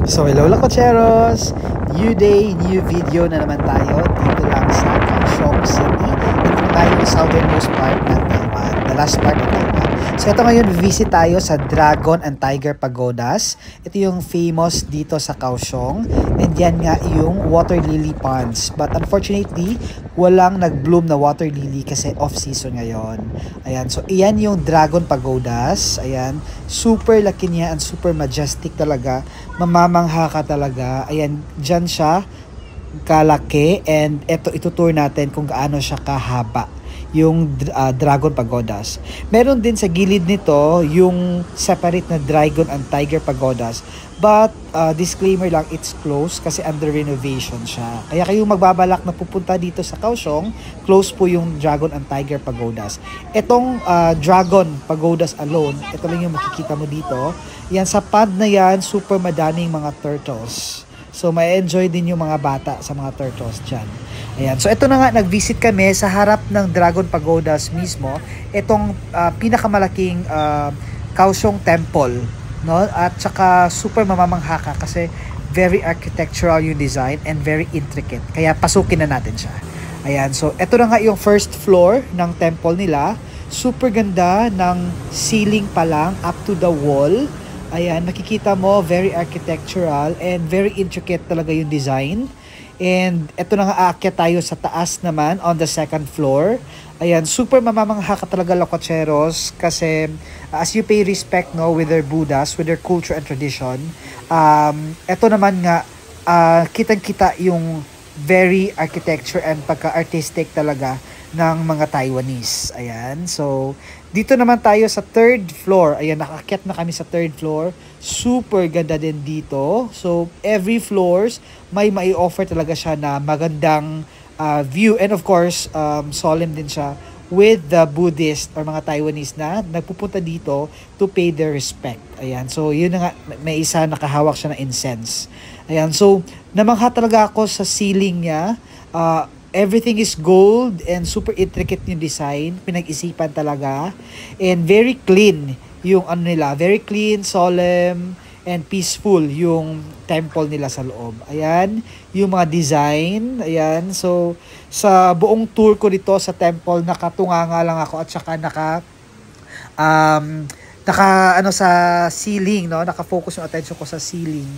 So hello Lakocheros! New day, new video na naman tayo dito lang sa Kaohsiung City. Dito tayo sa southernmost part ng Taiwan, the last part ng Taiwan. So ito ngayon, visit tayo sa Dragon and Tiger Pagodas. Ito yung famous dito sa Kaohsiung. And yan nga yung water lily ponds. But unfortunately, walang nag-bloom na water lily kasi off-season ngayon. Ayan, so iyan yung Dragon Pagodas. Ayan, super laki niya and super majestic talaga. Mamamangha ka talaga. Ayan, dyan siya kalaki and eto itutour natin kung gaano siya kahaba yung Dragon Pagodas. Meron din sa gilid nito yung separate na Dragon and Tiger Pagodas. But disclaimer lang, it's closed kasi under renovation siya. Kaya kayo magbabalak na pupunta dito sa Kaohsiung, close po yung Dragon and Tiger Pagodas. Itong Dragon Pagodas alone, ito lang yung makikita mo dito. Yan, sa pond na yan, super madaming mga turtles. So, may enjoy din yung mga bata sa mga turtles dyan. Ayan. So, ito na nga, nag-visit kami sa harap ng Dragon Pagodas mismo. Itong pinakamalaking Kaohsiung Temple. No? At saka, super mamamangha ka kasi very architectural yung design and very intricate. Kaya, pasukin na natin siya. Ayan. So, ito na nga yung first floor ng temple nila. Super ganda ng ceiling pa lang up to the wall. Ayan, makikita mo, very architectural and very intricate talaga yung design. And eto na nga, aakyat tayo sa taas naman on the second floor. Ayan, super mamamangha ka talaga Lakocheros kasi as you pay respect no with their Buddhas, with their culture and tradition. Eto naman nga, kitang-kita yung very architecture and pagka-artistic talaga ng mga Taiwanese. Ayan. So, dito naman tayo sa third floor. Ayan, nakaakyat na kami sa third floor. Super ganda din dito. So, every floors, may mai-offer talaga siya na magandang view. And of course, solemn din siya with the Buddhist or mga Taiwanese na nagpupunta dito to pay their respect. Ayan. So, yun na nga, may isa nakahawak siya na incense. Ayan. So, namangha talaga ako sa ceiling niya. Everything is gold and super intricate yung design. Pinag-isipan talaga. And very clean yung ano nila. Very clean, solemn, and peaceful yung temple nila sa loob. Ayan. Yung mga design. Ayan. So, sa buong tour ko dito sa temple, nakatunganga lang ako at saka naka sa ceiling, no? Naka-focus yung attention ko sa ceiling.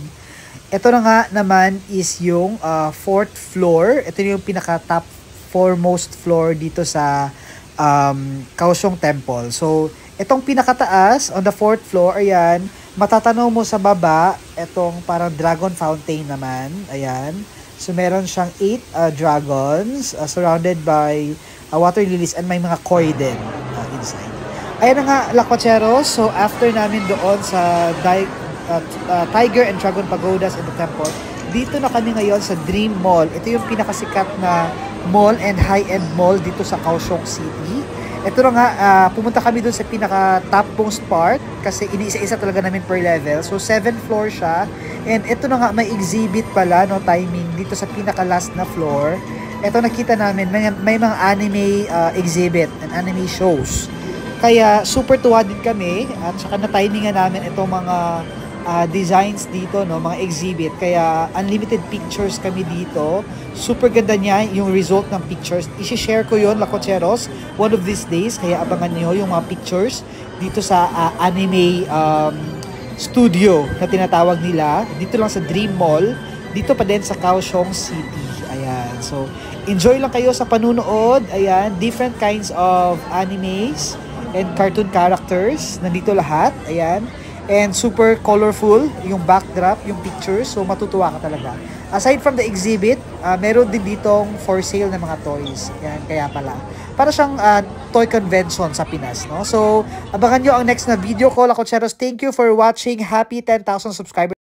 Ito na nga naman is yung fourth floor. Ito yung pinaka-top foremost floor dito sa Kaohsiung Temple. So, itong pinakataas, on the fourth floor, ayan, matatanaw mo sa baba, itong parang dragon fountain naman. Ayan. So, meron siyang 8 dragons surrounded by water lilies and may mga koi din inside. Ayan na nga, Lakocheros. So, after namin doon sa Tiger and Dragon Pagodas in the temple, dito na kami ngayon sa Dream Mall. Ito yung pinakasikat na mall and high-end mall dito sa Kaohsiung City. Ito na nga, pumunta kami dun sa pinaka-topmost part kasi iniisa-isa talaga namin per level. So, 7 floor siya. And ito na nga, may exhibit pala, no, timing dito sa pinaka-last na floor. Ito nakita namin, may mga anime exhibit and anime shows. Kaya, super tuwa din kami at saka na-timingan namin itong mga designs dito, no, mga exhibit. Kaya unlimited pictures kami dito. Super ganda niya yung result ng pictures. I-share ko yon Lakocheros one of these days. Kaya abangan niyo yung mga pictures dito sa anime studio na tinatawag nila. Dito lang sa Dream Mall. Dito pa din sa Kaohsiung City. Ayan. So, enjoy lang kayo sa panunood. Ayan. Different kinds of animes and cartoon characters. Nandito lahat. Ayan. And super colorful yung backdrop, yung pictures. So, matutuwa ka talaga. Aside from the exhibit, meron din ditong for sale na mga toys. Yan, kaya pala. Para siyang toy convention sa Pinas, no? So, abangan nyo ang next na video ko, Lakocheros. Thank you for watching. Happy 10,000 subscribers.